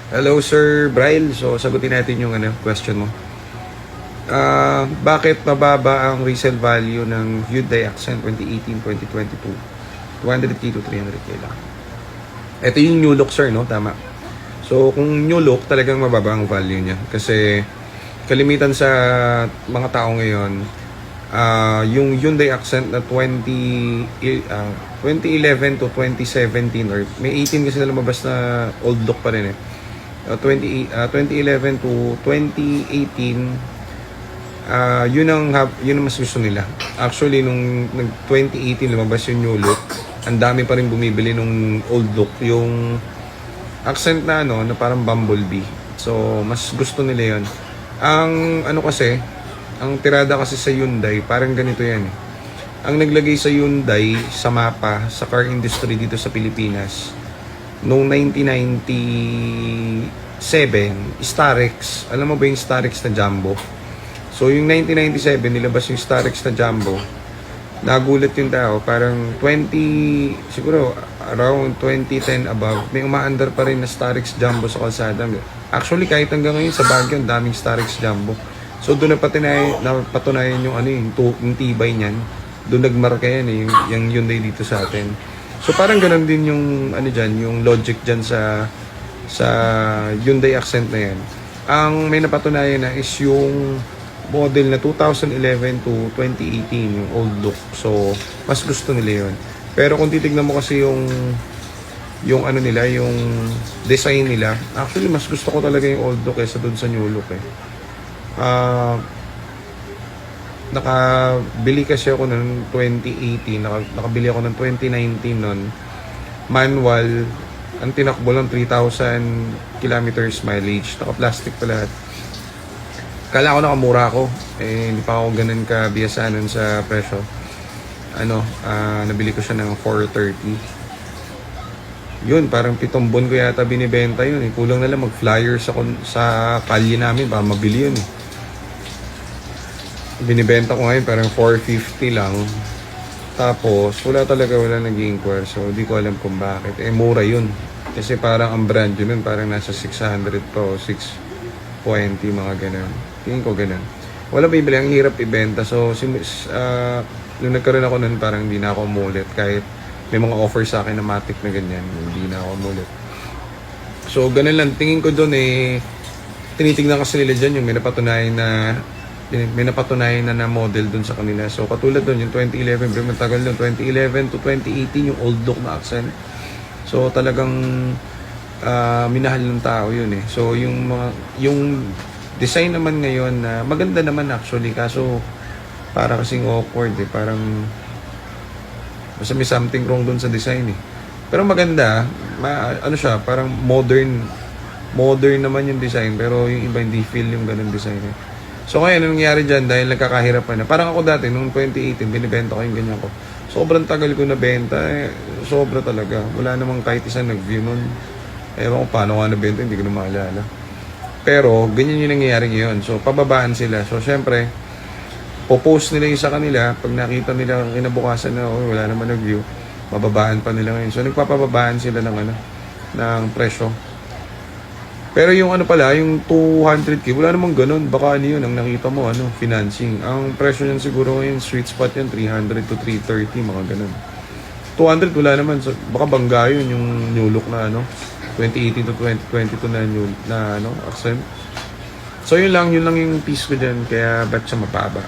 Hello, Sir Bryle. So, sagutin natin yung question mo. Bakit mababa ang resale value ng Hyundai Accent 2018-2022? 200k to 300k lang. Ito yung new look, sir, no? Tama. So, kung new look, talagang mababa ang value niya. Kasi, kalimitan sa mga tao ngayon, yung Hyundai Accent na 2011 to 2017 or may 18 kasi na lumabas na old look pa rin 2011 to 2018, yun ang mas gusto nila. Actually, nung 2018 lumabas yung new look, ang dami pa rin bumibili nung old look, yung Accent na na parang Bumblebee. So, mas gusto nila yun. Ang ang tirada kasi sa Hyundai, parang ganito yan Ang naglagay sa Hyundai sa mapa, sa car industry dito sa Pilipinas, noong 1997, Starex. Alam mo ba yung Starex na Jumbo? So, yung 1997, nilabas yung Starex na Jumbo. Nagulat yung tao, parang siguro around 2010 above, may umaandar pa rin na Starex Jumbo sa kalsada. Actually, kahit hanggang ngayon sa Baguio, ang daming Starex Jumbo. So, doon napatunayan yung tibay niyan. Doon nagmarka yan yung Hyundai dito sa atin. So, parang ganun din yung yung logic dyan sa Hyundai Accent na yan. Ang may napatunayan na is yung model na 2011 to 2018, yung old look. So, mas gusto nila yun. Pero kung titignan mo kasi yung nila, yung design nila, actually, mas gusto ko talaga yung old look kaysa doon sa new look nakabili kasi ako ng 2018, nakabili ako ng 2019 nun, manual, ang tinakbo lang 3,000 kilometers mileage, naka-plastic pa lahat. Kala ko nakamura ako, hindi pa ako ganun kabiyasa nun sa presyo. Nabili ko siya ng 430. Yun, parang 7 buwan ko yata binibenta yun kulang na lang mag-flyers ako sa kalye namin para mabili yun Binibenta ko ngayon parang 450 lang. Tapos wala nag-inquire, so di ko alam kung bakit. Mura yun. Kasi parang ang brand yun parang nasa 600 to 620, mga ganun. Tingin ko ganun. Wala bibili, ang hirap ibenta. So nung nagkaroon ako nun, parang hindi na ako umulit. Kahit may mga offer sa akin na matic na ganyan, hindi na ako umulit. So ganun lang, tingin ko doon tinitignan kasi nila dyan yung may napatunayan na model dun sa kanila. So katulad dun yung 2011, pero matagal dun, 2011 to 2018 yung old look na Accent. So talagang minahal ng tao yun So yung design naman ngayon na maganda naman actually, kaso para kasing awkward parang basta may something wrong dun sa design Pero maganda, siya, parang modern naman yung design, pero yung iba hindi feel yung ganun design So ngayon, anong nangyari dyan dahil nagkakahirapan na. Parang ako dati, noong 2018, binibenta ko yung ganyan ko. Sobrang tagal ko na benta, sobra talaga. Wala namang kahit isang nag-view nun. Ewan ko paano nga nabenta, hindi ko na maalala. Pero, ganyan yung nangyayari ngayon. So, pababaan sila. So, syempre, popost nila yung sa kanila. Pag nakita nila kinabukasan na, wala naman nag-view, bababaan pa nila ngayon. So, nagpapababaan sila ng presyo. Pero yung yung 200k, wala namang ganun. Baka yun, ang nakita mo, financing. Ang presyo niyan siguro ngayon, sweet spot yan, 300 to 330, mga ganun. 200, wala naman. So, baka bangga yun, yung new look na 2018 to 2022 na Accent. So, yun lang yung piece ko dyan, kaya ba't siya mababa.